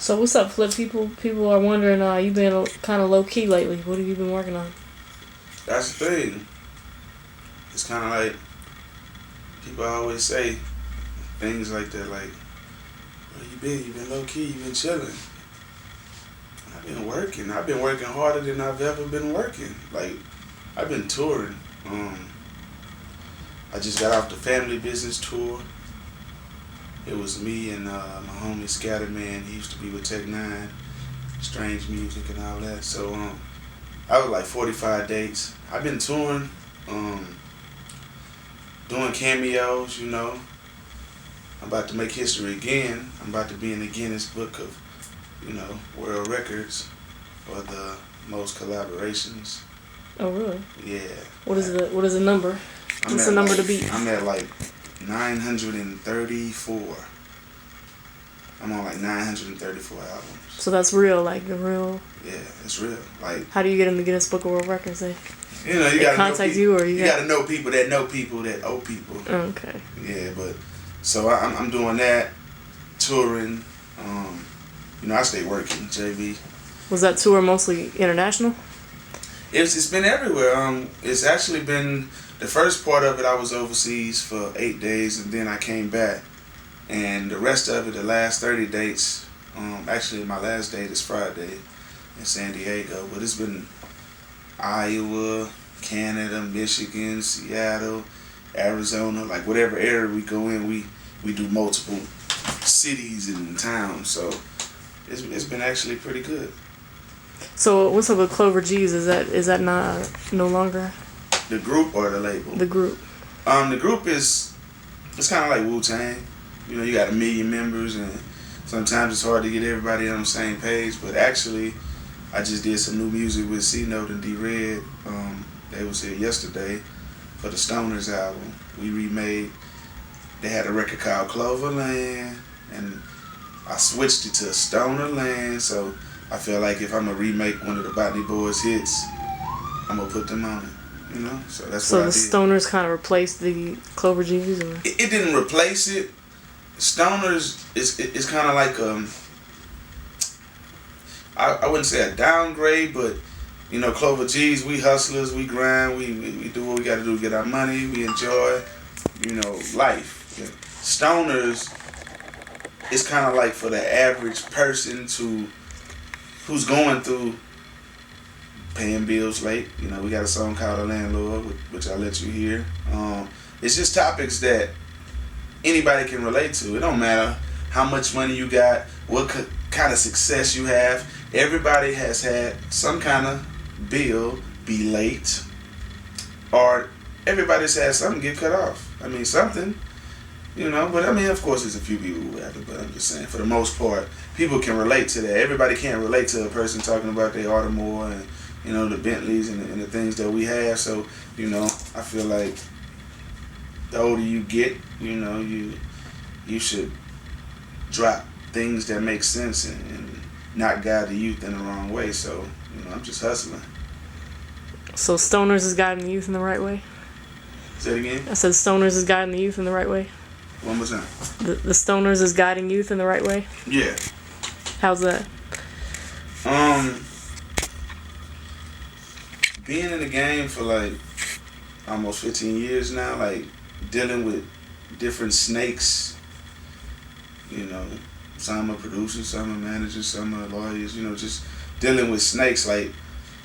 So what's up, Flip? People are wondering. You've been kind of low key lately. What have you been working on? That's the thing. It's kind of like people always say things like that, like, "Where you been? You been low key? You been chilling?" I've been working. I've been working harder than I've ever been working. Like, I've been touring. I just got off the family business tour. It was me and my homie Scatterman. He used to be with Tech Nine, Strange Music and all that. So I was like 45 dates. I've been touring, doing cameos. I'm about to make history again. I'm about to be in the Guinness Book of, world records for the most collaborations. Oh really? Yeah. What is the number? What's the number to beat? I'm at like 934. I'm on like 934 albums. So that's real, like the real. Yeah, it's real. Like, how do you get in the Guinness Book of World Records? You gotta contact you, or you gotta know people that know people that owe people. Okay. Yeah, but so I'm doing that, touring. I stay working. JV. Was that tour mostly international? It's been everywhere. It's actually been the first part of it. I was overseas for 8 days, and then I came back. And the rest of it, the last 30 dates. Actually, my last date is Friday in San Diego, but it's been Iowa, Canada, Michigan, Seattle, Arizona. Like whatever area we go in, we do multiple cities and towns. So it's been actually pretty good. So what's up with Clover G's? Is that not no longer? The group or the label? The group. The group it's kind of like Wu-Tang. You got 1 million members, and sometimes it's hard to get everybody on the same page. But actually, I just did some new music with C-Note and D-Red. They was here yesterday for the Stoners album. We remade. They had a record called Cloverland, and I switched it to Stonerland. So I feel like if I'm gonna remake one of the Botany Boys hits, I'm gonna put them on it. So that's what I did. So the Stoners kind of replaced the Clover G's, or it didn't replace it. Stoners is kind of like I wouldn't say a downgrade, but Clover G's, we hustlers, we grind, we do what we got to do to get our money, we enjoy life. Stoners is kind of like for the average person who's going through paying bills late. We got a song called "The Landlord," which I'll let you hear. It's just topics that anybody can relate to. It don't matter how much money you got, what kind of success you have. Everybody has had some kind of bill be late, or everybody's had something get cut off. Something, but of course there's a few people who have it, but I'm just saying, for the most part, people can relate to that. Everybody can't relate to a person talking about their Audemars and, the Bentleys and the things that we have. So, I feel like the older you get, you should drop things that make sense and not guide the youth in the wrong way. So, I'm just hustling. So Stoners is guiding the youth in the right way? Say it again? I said Stoners is guiding the youth in the right way? One more time. The Stoners is guiding youth in the right way? Yeah. How's that? Being in the game for like almost 15 years now, like dealing with different snakes, some are producers, some are managers, some are lawyers, just dealing with snakes. Like,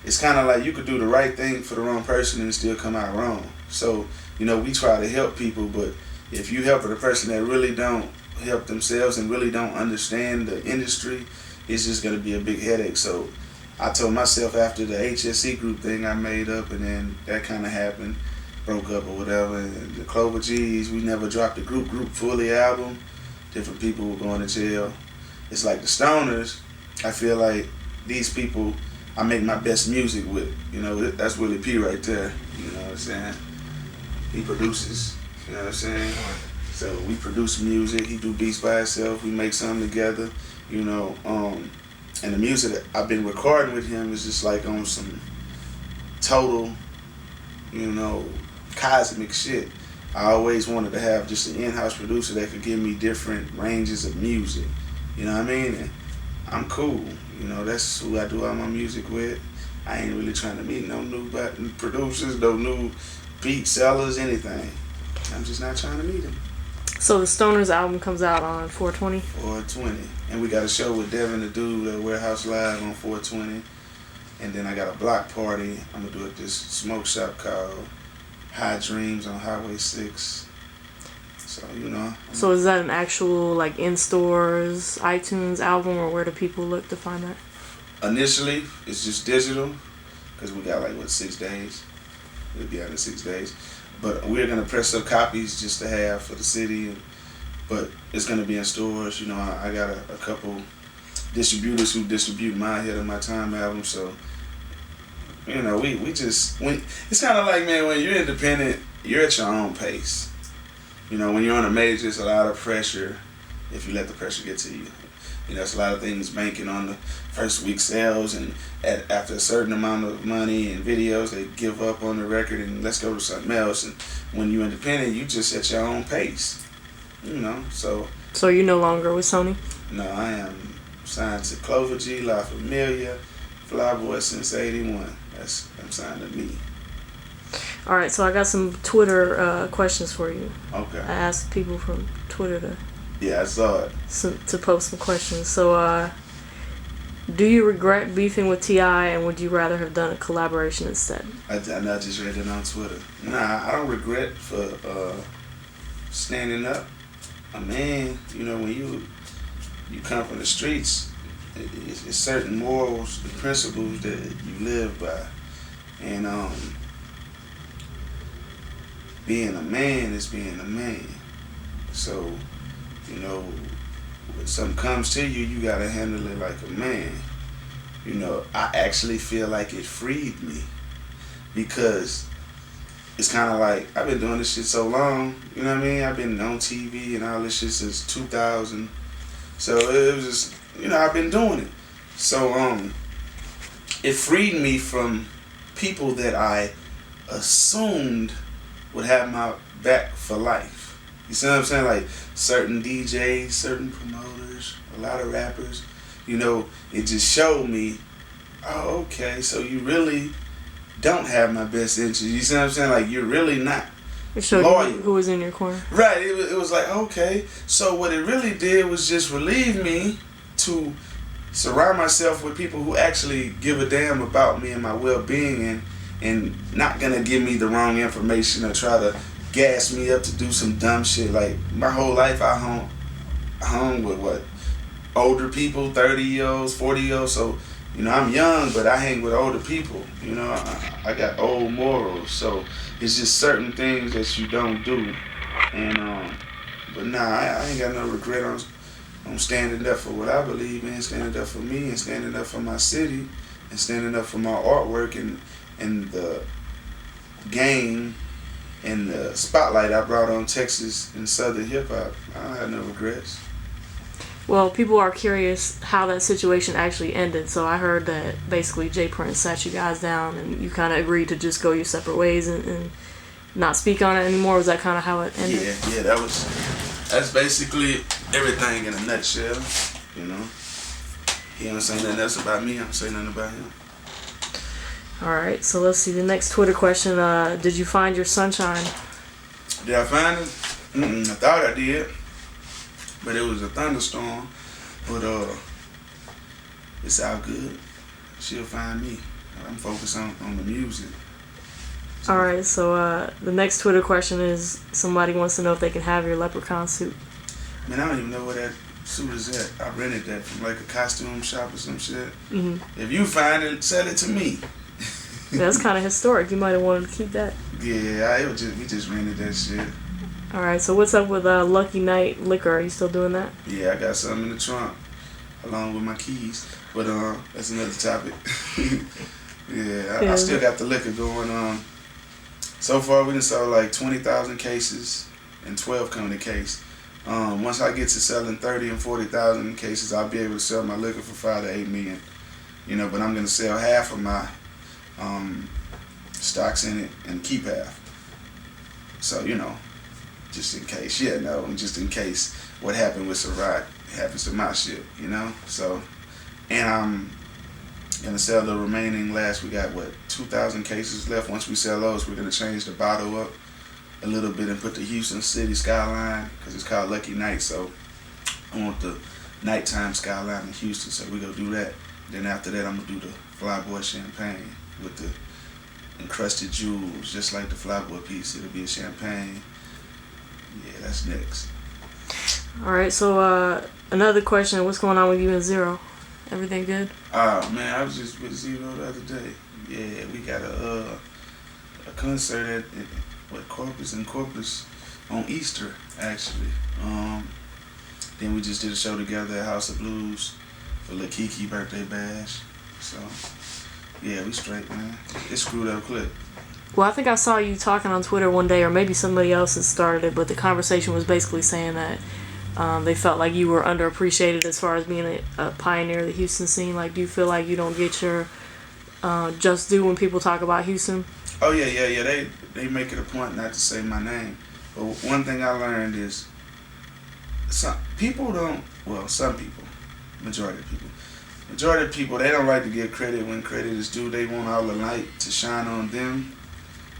it's kind of like you could do the right thing for the wrong person and still come out wrong. So, we try to help people, but if you help a person that really don't help themselves and really don't understand the industry, it's just going to be a big headache. So I told myself after the HSC group thing I made up, and then that kind of happened, broke up or whatever, and the Clover G's, we never dropped the group fully album. Different people were going to jail. It's like the Stoners, I feel like these people I make my best music with. That's Willie P right there. You know what I'm saying? He produces. You know what I'm saying? So we produce music. He do beats by himself. We make something together. And the music that I've been recording with him is just like on some total, cosmic shit. I always wanted to have just an in-house producer that could give me different ranges of music. You know what I mean? And I'm cool. You know, that's who I do all my music with. I ain't really trying to meet no new producers, no new beat sellers, anything. I'm just not trying to meet them. So the Stoners album comes out on 420? 420. And we got a show with Devin the Dude at Warehouse Live on 420. And then I got a block party. I'm going to do at this smoke shop called High Dreams on Highway 6. So, you know. So is that an actual, like, in-stores, iTunes album, or where do people look to find that? Initially, it's just digital, because we got, 6 days. It'll be out in 6 days. But we're going to press up copies just to have for the city. But it's going to be in stores. You know, I got a couple distributors who distribute my Ahead of My Time album. So, you know, we just... it's kind of like, man, when you're independent, you're at your own pace. You know, when you're on a major, it's a lot of pressure if you let the pressure get to you. You know, it's a lot of things banking on the first week sales, and after a certain amount of money and videos, they give up on the record and let's go to something else. And when you're independent, you just at your own pace. You know, so. So you're no longer with Sony? No, I am signed to Clover G, La Familia, Flyboy since '81. I'm signed to me. All right, so I got some Twitter questions for you. Okay. I asked people from Twitter to. Yeah, I saw it. To post some questions. So, do you regret beefing with T.I., and would you rather have done a collaboration instead? I just read it on Twitter. Nah, I don't regret for standing up. I mean, you know, when you come from the streets, it's certain morals and principles that you live by. And being a man is being a man. So, you know, when something comes to you, you gotta handle it like a man. You know, I actually feel like it freed me, because it's kind of like, I've been doing this shit so long, you know what I mean? I've been on TV and all this shit since 2000. So it was just, you know, I've been doing it. So it freed me from people that I assumed would have my back for life. You see what I'm saying? Like certain DJs, certain promoters, a lot of rappers. You know, it just showed me, oh, okay, so you really don't have my best interest. You see what I'm saying? Like, you're really not it showed loyal. You who was in your corner. Right. It was like, okay. So what it really did was just relieve me to surround myself with people who actually give a damn about me and my well-being, and not gonna give me the wrong information or try to gas me up to do some dumb shit. Like, my whole life I hung with what? Older people, 30-year-olds, 40-year-olds. So, you know, I'm young, but I hang with older people. You know, I got old morals. So it's just certain things that you don't do. And but nah, I ain't got no regret on standing up for what I believe in, standing up for me, and standing up for my city, and standing up for my artwork and the game and the spotlight I brought on Texas and Southern hip hop. I don't have no regrets. Well, people are curious how that situation actually ended. So I heard that basically Jay Prince sat you guys down and you kind of agreed to just go your separate ways and not speak on it anymore. Was that kind of how it ended? Yeah, that's basically everything in a nutshell. You know, he don't say nothing else about me. I don't say nothing about him. All right, so let's see. The next Twitter question, did you find your sunshine? Did I find it? I thought I did. But it was a thunderstorm. But it's all good. She'll find me. I'm focused on the music. All right, so the next Twitter question is, somebody wants to know if they can have your leprechaun suit. Man, I don't even know where that suit is at. I rented that from like a costume shop or some shit. Mm-hmm. If you find it, sell it to me. That's kind of historic. You might have wanted to keep that. Yeah, we just rented that shit. All right, so what's up with Lucky Night Liquor? Are you still doing that? Yeah, I got something in the trunk along with my keys. But that's another topic. I still got the liquor going on. So far, we done sold like 20,000 cases and 12 coming to case. Once I get to selling 30 and 40,000 cases, I'll be able to sell my liquor for $5 to $8 million. You know, but I'm gonna sell half of my stocks in it and keep half. So, you know, just in case. Just in case what happened with Ciroc happens to my shit, you know? So and I'm gonna sell the remaining last. We got 2,000 cases left. Once we sell those, we're gonna change the bottle up a little bit and put the Houston City skyline, because it's called Lucky Night. So I want the nighttime skyline in Houston. So we gonna do that. Then after that, I'm gonna do the Flyboy champagne with the encrusted jewels, just like the Flyboy piece. It'll be a champagne. Yeah, that's next. All right. So another question: what's going on with you and Zero? Everything good? Oh man, I was just with Zero the other day. Yeah, we got a concert at Corpus on Easter actually. Then we just did a show together at House of Blues for Lil Kiki birthday bash. So yeah, we straight, man. It's Screwed Up Clip. Well, I think I saw you talking on Twitter one day, or maybe somebody else has started it, but the conversation was basically saying that they felt like you were underappreciated as far as being a pioneer of the Houston scene. Like, do you feel like you don't get your just due when people talk about Houston? Oh yeah. They make it a point not to say my name. But one thing I learned is some people, majority of people, they don't like to give credit when credit is due. They want all the light to shine on them.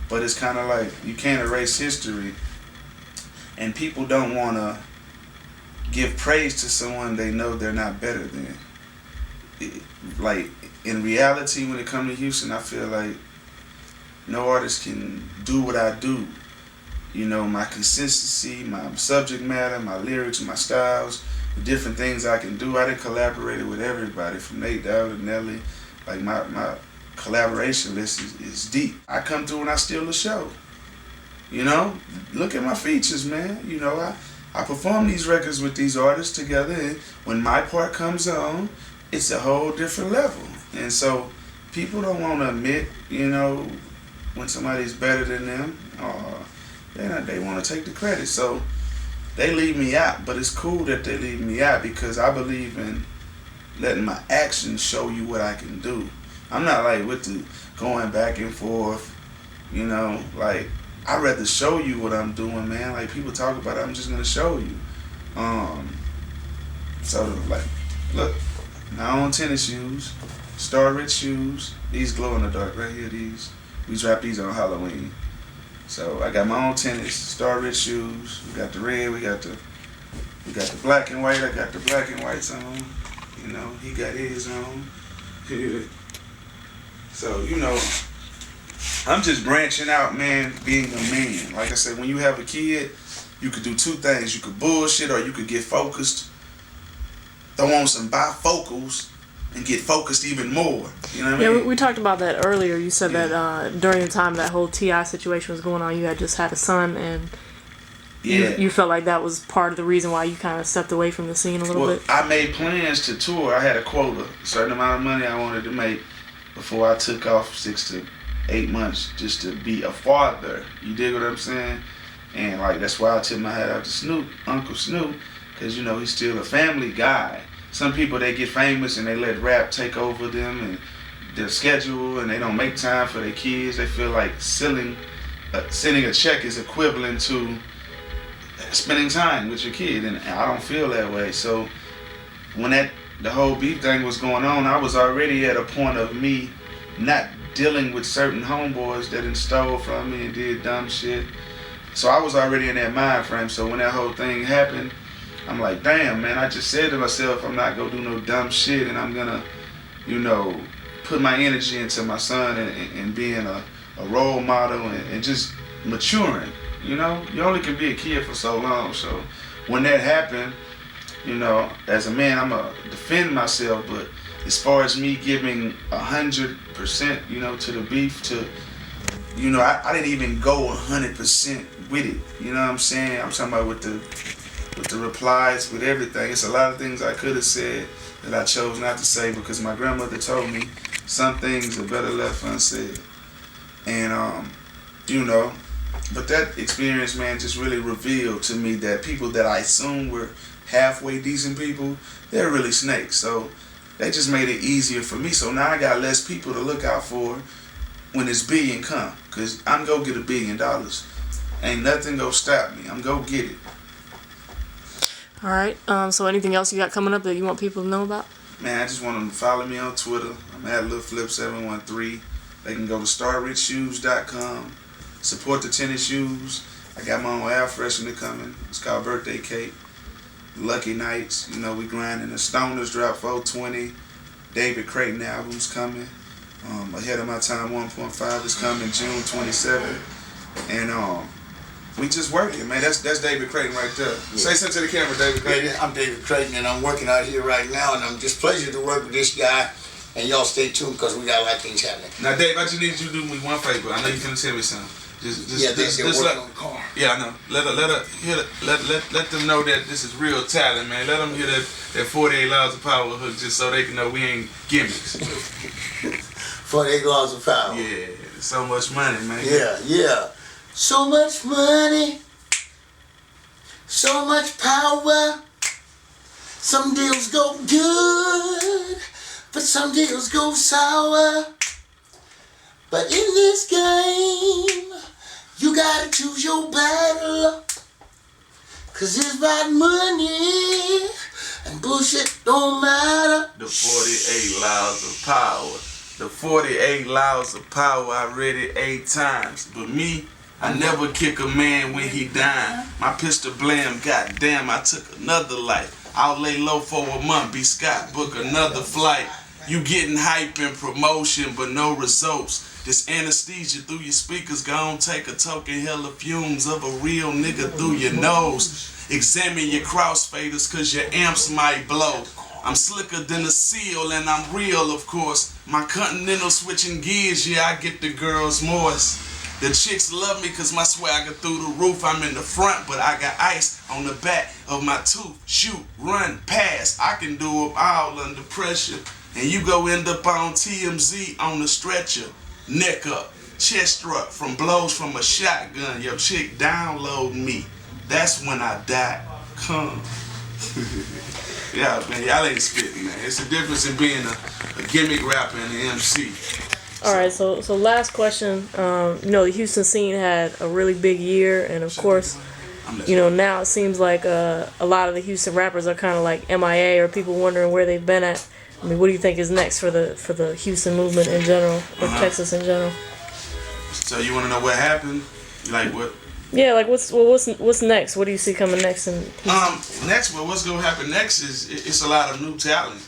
But it's kind of like you can't erase history, and people don't want to give praise to someone they know they're not better than. Like, in reality, when it comes to Houston, I feel like no artist can do what I do. You know, my consistency, my subject matter, my lyrics, my styles, the different things I can do. I done collaborated with everybody from Nate Dogg to Nelly. Like, my collaboration list is deep. I come through and I steal the show. You know, look at my features, man. You know, I perform these records with these artists together, and when my part comes on, it's a whole different level. And so people don't want to admit, you know, when somebody's better than them, or they want to take the credit. So they leave me out, but it's cool that they leave me out because I believe in letting my actions show you what I can do. I'm not like with the going back and forth, you know, like I'd rather show you what I'm doing, man. Like people talk about it, I'm just gonna show you. So like, look, my own tennis shoes, Star Rich shoes, these glow in the dark right here, these. We dropped these on Halloween. So I got my own tennis, Star Rich shoes. We got the red, we got the black and white. I got the black and whites on. You know, he got his on. So, you know, I'm just branching out, man, being a man. Like I said, when you have a kid, you could do two things. You could bullshit or you could get focused. Throw on some bifocals and get focused even more. You know what I mean? Yeah, we talked about that earlier. You said that during the time that whole T.I. situation was going on, you had just had a son, and you felt like that was part of the reason why you kind of stepped away from the scene a little bit. I made plans to tour. I had a quota, a certain amount of money I wanted to make before I took off 6 to 8 months just to be a father. You dig what I'm saying? And like that's why I tip my hat out to Snoop, Uncle Snoop, because you know he's still a family guy. Some people, they get famous and they let rap take over them and their schedule, and they don't make time for their kids. They feel like sending a check is equivalent to spending time with your kid, and I don't feel that way. So when the whole beef thing was going on, I was already at a point of me not dealing with certain homeboys that stole from me and did dumb shit. So I was already in that mind frame. So when that whole thing happened, I'm like, damn, man, I just said to myself, I'm not going to do no dumb shit, and I'm going to, you know, put my energy into my son and being a role model and just maturing, you know? You only can be a kid for so long. So when that happened, you know, as a man, I'm going to defend myself, but as far as me giving 100%, you know, to the beef, you know, I didn't even go 100% with it, you know what I'm saying? I'm talking about with the replies, with everything. It's a lot of things I could have said that I chose not to say because my grandmother told me some things are better left unsaid. And, you know, but that experience, man, just really revealed to me that people that I assumed were halfway decent people, they're really snakes. So they just made it easier for me. So now I got less people to look out for when this billion come. Because I'm going to get $1 billion. Ain't nothing going to stop me. I'm going to get it. All right. So anything else you got coming up that you want people to know about? Man, I just want them to follow me on Twitter. I'm at LilFlip713. They can go to StarRichShoes.com. Support the tennis shoes. I got my own air freshener coming. It's called Birthday Cake. Lucky Nights. You know, we grinding. The Stoners drop 420. David Creighton album's coming. Ahead of My Time 1.5 is coming June 27th. And we just working, man. That's David Creighton right there. Yeah. Say something to the camera, David Creighton. Yeah, I'm David Creighton, and I'm working out here right now, and I'm just pleasure to work with this guy. And y'all stay tuned, because we got a lot of things happening. Now, Dave, I just need you to do me one favor. I know you're gonna tell me something. They're working on the car. Yeah, I know. Let them know that this is real talent, man. Let them hear that 48 Laws of Power hook, just so they can know we ain't gimmicks. 48 Laws of Power. Yeah, so much money, man. Yeah. So much money, so much power. Some deals go good, but some deals go sour. But in this game, you gotta choose your battle. 'Cause it's about money, and bullshit don't matter. The 48 Laws of Power. The 48 Laws of Power, I read it 8 times. But me, I never kick a man when he dying. My pistol blam, goddamn, I took another life. I'll lay low for a month, be Scott, book another flight. You getting hype and promotion, but no results. This anesthesia through your speakers gon' take a token hella fumes of a real nigga through your nose. Examine your crossfaders, 'cause your amps might blow. I'm slicker than a seal, and I'm real, of course. My continental switching gears, yeah, I get the girls moist. The chicks love me 'cause my swagger through the roof. I'm in the front, but I got ice on the back of my tooth. Shoot, run, pass. I can do it all under pressure. And you go end up on TMZ on the stretcher. Neck up, chest struck from blows from a shotgun. Your chick download me. That's when I die. Come. Yeah, man, y'all ain't spitting, man. It's the difference in being a gimmick rapper and an MC. All right, so last question. The Houston scene had a really big year, and of course, now it seems like a lot of the Houston rappers are kind of like MIA, or people wondering where they've been at. I mean, what do you think is next for the Houston movement in general, or Texas in general? So you want to know what happened? Like what? Yeah, like what's next? What do you see coming next in Houston? What's gonna happen next is it's a lot of new talent.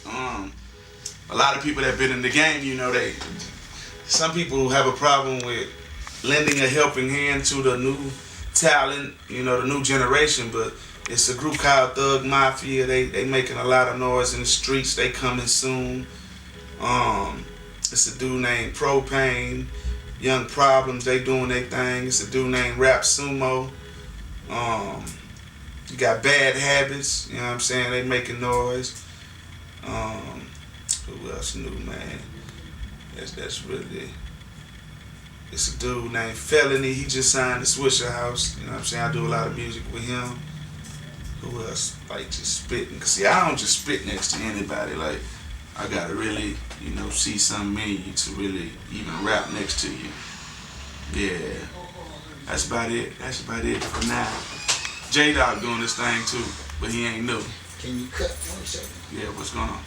A lot of people that been in the game, some people have a problem with lending a helping hand to the new talent, the new generation, but it's a group called Thug Mafia. They making a lot of noise in the streets. They coming soon. It's a dude named Propane, Young Problems. They doing their thing. It's a dude named Rap Sumo. You got Bad Habits. You know what I'm saying? They making noise. Who else new, man? That's really. It's a dude named Felony. He just signed to Swisher House. You know what I'm saying? I do a lot of music with him. Who else? Like just spitting. Cause see, I don't just spit next to anybody. Like I gotta really, see something in you to really even rap next to you. Yeah, that's about it. That's about it for now. J-Dog doing this thing too, but he ain't new. Can you cut 1 second? Yeah, what's going on?